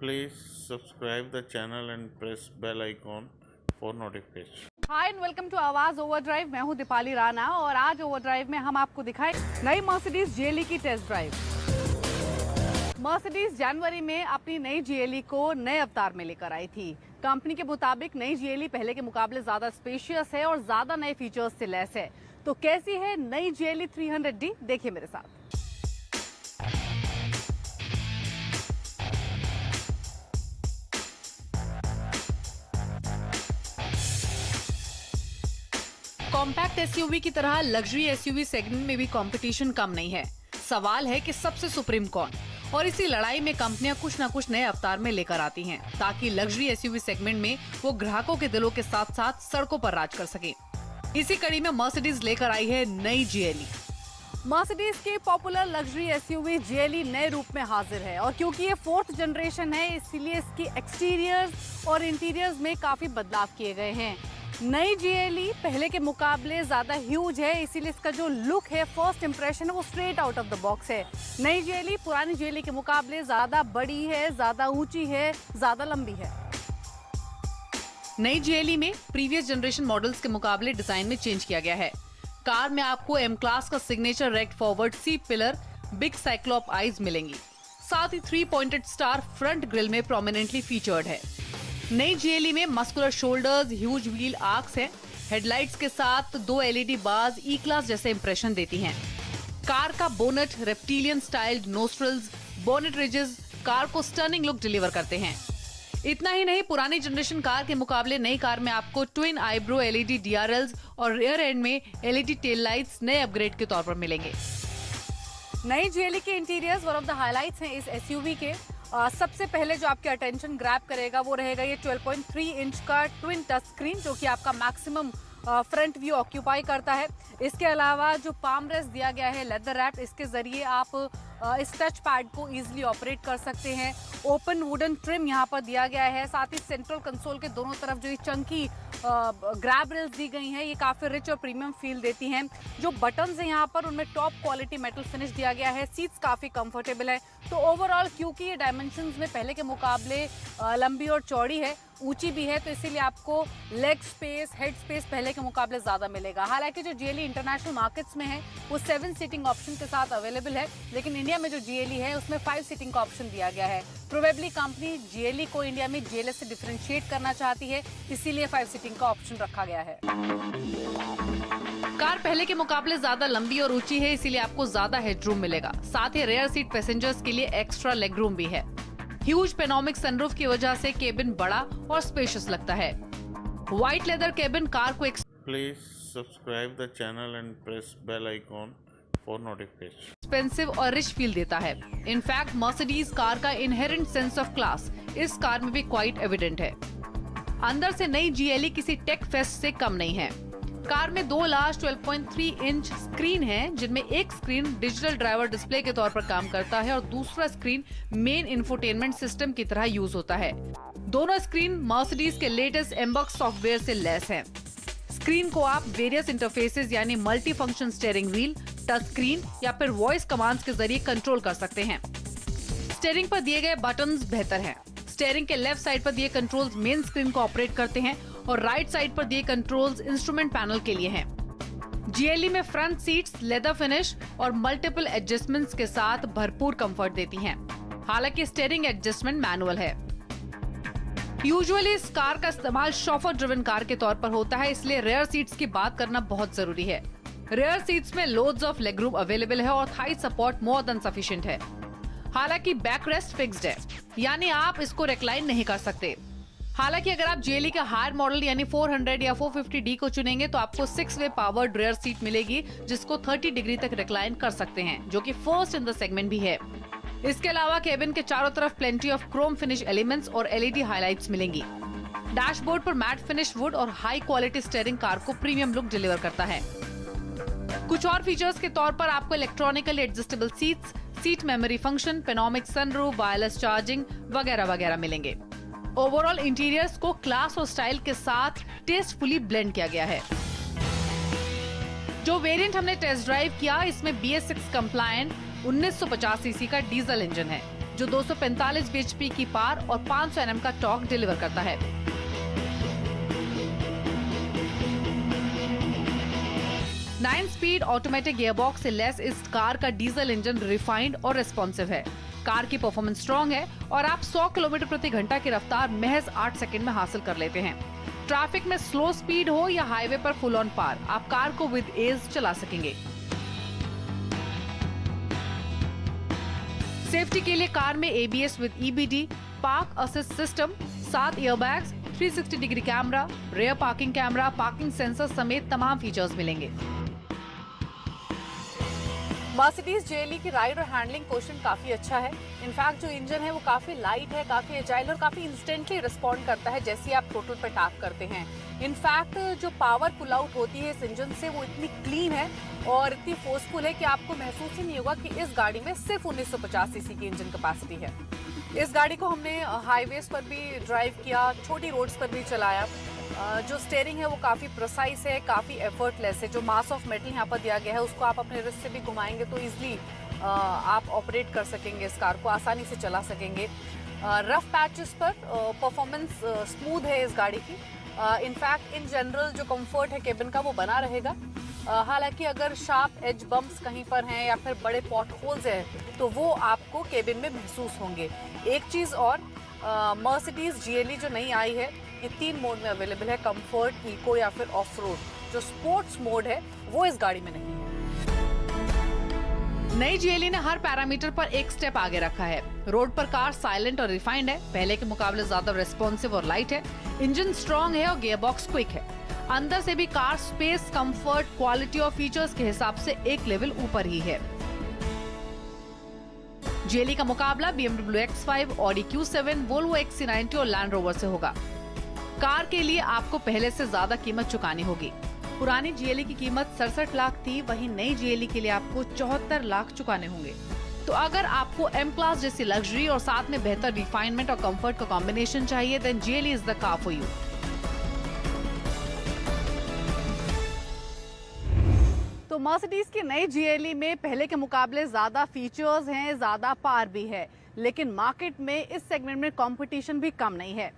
Please subscribe the channel and press bell icon for notification. Hi and welcome to Awaaz overdrive. मैं हूं दीपाली राणा और आज overdrive में हम आपको दिखाएं नई मर्सिडीज जीएलई की टेस्ट ड्राइव। मर्सिडीज जनवरी में अपनी नई जीएलई को नए अवतार में लेकर आई थी। कंपनी के मुताबिक नई जीएलई पहले के मुकाबले ज्यादा स्पेशियस है और ज्यादा नए फीचर्स से लैस है। तो कैसी है नई जीएलई 300D, देखिए मेरे साथ। कॉम्पैक्ट एसयूवी की तरह लग्जरी एसयूवी सेगमेंट में भी कंपटीशन कम नहीं है। सवाल है कि सबसे सुप्रीम कौन, और इसी लड़ाई में कंपनियां कुछ न कुछ नए अवतार में लेकर आती हैं ताकि लग्जरी एसयूवी सेगमेंट में वो ग्राहकों के दिलों के साथ साथ सड़कों पर राज कर सके। इसी कड़ी में मर्सिडीज लेकर आई है नई जीएलई। मर्सिडीज की पॉपुलर लग्जरी एसयूवी जीएलई नए रूप में हाजिर है और क्योंकि ये 4th जनरेशन है इसीलिए इसकी एक्सटीरियर्स और इंटीरियर्स में काफी बदलाव किए गए हैं। नई जीएलई पहले के मुकाबले ज्यादा ह्यूज है, इसीलिए इसका जो लुक है, फर्स्ट इंप्रेशन है, वो straight out of the box है। नई जीएलई पुरानी जीएलई के मुकाबले ज्यादा बड़ी है, ज्यादा ऊंची है, ज्यादा लंबी है। नई जीएलई में प्रीवियस जनरेशन मॉडल्स के मुकाबले डिजाइन में चेंज किया गया है। कार में आपको एम क्लास का signature raked forward C pillar, big cyclops eyes मिलेंगी। साथ ही 3 पॉइंटेड स्टार फ्रंट ग्रिल में प्रोमिनेंटली फीचर्ड है। नई जीएलई में muscular shoulders, huge wheel arches हैं। हेडलाइट्स के साथ 2 एलईडी बार्स ई क्लास जैसे इंप्रेशन देती हैं। कार का bonnet, reptilian styled nostrils, bonnet ridges car को स्टर्निंग लुक डिलीवर करते हैं। इतना ही नहीं, पुरानी जनरेशन कार के मुकाबले नई कार में आपको ट्विन आईब्रो एलईडी डीआरएल्स और रियर एंड में एलईडी टेल लाइट्स नए अपग्रेड के तौर पर मिलेंगे। नई जीएलई के interiors one of the highlights हैं इस एसयूवी के। सबसे पहले जो आपके अटेंशन ग्रैब करेगा वो रहेगा ये 12.3 इंच का ट्विन टच स्क्रीन, जो कि आपका मैक्सिमम फ्रंट व्यू ऑक्यूपाई करता है। इसके अलावा जो पाम रेस्ट दिया गया है लेदर रैप, इसके जरिए आप इस टच पैड को इजीली ऑपरेट कर सकते हैं। ओपन वुडन ट्रिम यहाँ पर दिया गया है। साथ ही सेंट्रल कंसोल के दोनों तरफ जो ये चंकी ग्रैब रेल्स दी गई हैं, ये काफी रिच और प्रीमियम फील देती हैं। जो बटन्स हैं यहाँ पर उनमें टॉप क्वालिटी मेटल फिनिश दिया गया है। सीट्स काफी कंफर्टेबल है। तो ओवरऑल क्योंकि ये डायमेंशंस में पहले के मुकाबले लंबी और चौड़ी है, ऊंची भी है, तो इसीलिए आपको लेग स्पेस, हेड स्पेस पहले के मुकाबले ज्यादा मिलेगा। हालांकि जो जीएलई इंटरनेशनल मार्केट्स में है वो 7 सीटिंग ऑप्शन के साथ अवेलेबल है, लेकिन इंडिया में जो जीएलई है उसमें 5 सीटिंग का ऑप्शन दिया गया है। प्रोबेबली कंपनी जीएलई को इंडिया में जीएलएस से डिफरेंशिएट करना चाहती है, इसीलिए 5 सीटिंग का ऑप्शन रखा गया है। कार पहले के मुकाबले ज्यादा लंबी और ऊंची है, इसीलिए आपको ज्यादा हेडरूम मिलेगा। साथ ही रेयर सीट पैसेंजर्स के लिए एक्स्ट्रा लेग रूम भी है। ह्यूज पेनोमिक सनरूफ की वजह से केबिन बड़ा और स्पेशियस लगता है। व्हाइट लेदर केबिन कार को Please subscribe the channel and press bell icon for notification. Expensive और रिच फील देता है। इनफैक्ट मर्सिडीज कार का इनहेरेंट सेंस ऑफ क्लास इस कार में भी क्वाइट एविडेंट है। अंदर से नई जीएलई किसी टेक फेस्ट से कम नहीं है। कार में 2 लार्ज 12.3 इंच स्क्रीन है, जिनमें एक स्क्रीन डिजिटल ड्राइवर डिस्प्ले के तौर पर काम करता है और दूसरा स्क्रीन मेन इंफोटेनमेंट सिस्टम की तरह यूज होता है। दोनों स्क्रीन मर्सिडीज के लेटेस्ट एम्बक्स सॉफ्टवेयर से लैस हैं। स्क्रीन को आप वेरियस इंटरफेसेस यानी multi function steering wheel, touch screen या फिर वॉइस कमांड्स के जरिए कंट्रोल कर सकते हैं। स्टीयरिंग पर दिए गए बटन्स बेहतर हैं। स्टीयरिंग के लेफ्ट साइड पर दिए कंट्रोल्स मेन स्क्रीन को ऑपरेट करते हैं और राइट साइड पर दिए कंट्रोल्स इंस्ट्रूमेंट पैनल के लिए हैं। जीएलई में फ्रंट सीट्स लेदर फिनिश और मल्टीपल एडजस्टमेंट्स के साथ भरपूर कंफर्ट देती हैं। हालांकि स्टीयरिंग एडजस्टमेंट मैनुअल है। यूजुअली इस कार का इस्तेमाल शॉफर ड्रिवन कार के तौर पर होता है, इसलिए रेयर सीट्स की बात करना बहुत जरूरी है। रेयर सीट्स में loads of leg room available है और Thai support more than sufficient है। हालांकि बैक रेस्ट फिक्स्ड है, यानी आप इसको रिक्लाइन नहीं कर सकते। हालांकि अगर आप जीएलई का हायर मॉडल यानी 400 या 450D को चुनेंगे तो आपको 6-वे पावर्ड रेयर सीट मिलेगी, जिसको 30 डिग्री तक रिक्लाइन कर सकते हैं, जो कि फर्स्ट इन द सेगमेंट भी है। इसके अलावा केबिन के चारों तरफ plenty of chrome finish elements और एलईडी हाइलाइट्स मिलेंगी। डैशबोर्ड पर मैट फिनिश वुड और हाई क्वालिटी स्टीयरिंग कार को प्रीमियम लुक डिलीवर करता है। कुछ और फीचर्स के तौर पर आपको electronically adjustable seats, seat memory function, panoramic sunroof, wireless charging वगैरह वगैरह मिलेंगे। ओवरऑल इंटीरियर्स को क्लास और स्टाइल के साथ टेस्टफुली ब्लेंड किया गया है। जो वेरिएंट हमने टेस्ट ड्राइव किया, इसमें BS6 कंप्लायंट 1950 सीसी का डीजल इंजन है, जो 245 bhp की पावर और 500 Nm का टॉर्क डिलीवर करता है। नाइन स्पीड ऑटोमेटिक गियरबॉक्स से लेस इस कार का डीजल इंजन रिफाइंड और रेस्पॉन्सिव है। कार की परफॉर्मेंस स्ट्रॉन्ग है और आप 100 किलोमीटर प्रति घंटा की रफ्तार महज 8 सेकंड में हासिल कर लेते हैं। ट्रैफिक में स्लो स्पीड हो या हाईवे पर फुल ऑन पार, आप कार को विद एज चला सकेंगे। सेफ्टी के लिए कार में ABS with EBD, park assist system, 7 airbags, 360 degree camera, rare parking camera, parking sensor समेत तमाम फीचर्स मिलेंगे। मर्सिडीज GLE की राइड और हैंडलिंग क्वेश्चन काफी अच्छा है। इनफैक्ट जो इंजन है वो काफी लाइट है, काफी एजाइल और काफी इंस्टेंटली रिस्पॉन्ड करता है जैसे आप थ्रोटल पे टैप करते हैं। इनफैक्ट जो पावर पुल आउट होती है इस इंजन से वो इतनी क्लीन है और इतनी फोर्सफुल है कि आपको महसूस ही नहीं होगा कि इस गाड़ी में सिर्फ 1950 सीसी की इंजन कैपेसिटी है। इस गाड़ी को हमने हाईवेज पर भी ड्राइव किया, छोटी रोड्स पर भी चलाया। जो स्टीयरिंग है वो काफ़ी प्रिसाइज है, काफ़ी एफर्टलेस है। जो मास ऑफ मेटल यहाँ पर दिया गया है उसको आप अपने रिस्ट से भी घुमाएंगे तो इजीली आप ऑपरेट कर सकेंगे, इस कार को आसानी से चला सकेंगे। रफ पैचेस पर परफॉर्मेंस स्मूथ है इस गाड़ी की। इनफैक्ट इन जनरल जो कंफर्ट है केबिन का वो बना रहेगा। हालांकि अगर शार्प एज बम्प्स कहीं पर हैं या फिर बड़े पॉट होल्स हैं तो वो आपको केबिन में महसूस होंगे। एक चीज़ और, मर्सिडीज GLE जो नई आई है ये 3 मोड में अवेलेबल है, कंफर्ट, इको या फिर ऑफ रोड। जो स्पोर्ट्स मोड है वो इस गाड़ी में नहीं है। नई GLE ने हर पैरामीटर पर एक स्टेप आगे रखा है। रोड पर कार साइलेंट और रिफाइंड है, पहले के मुकाबले ज्यादा रेस्पॉन्सिव और लाइट है। इंजन स्ट्रॉन्ग है और गियरबॉक्स क्विक है। अंदर से भी कार स्पेस, कंफर्ट, क्वालिटी और फीचर्स के हिसाब से एक लेवल ऊपर ही है। GLE का मुकाबला BMW X5, Audi Q7, Volvo XC90 और लैंड रोवर से होगा। कार के लिए आपको पहले से ज्यादा कीमत चुकानी होगी। पुरानी GLE की कीमत 67 लाख थी, वहीं नई GLE के लिए आपको 74 लाख चुकाने होंगे। तो अगर आपको M क्लास जैसी लग्जरी और साथ में बेहतर रिफाइनमेंट और कंफर्ट का कॉम्बिनेशन चाहिए, then GLE is the car for you. तो मर्सिडीज की नई GLE में पहले के मुकाबले ज्यादा फीचर्स हैं, ज्यादा पावर भी है, लेकिन मार्केट में इस सेगमेंट में कंपटीशन भी कम नहीं है।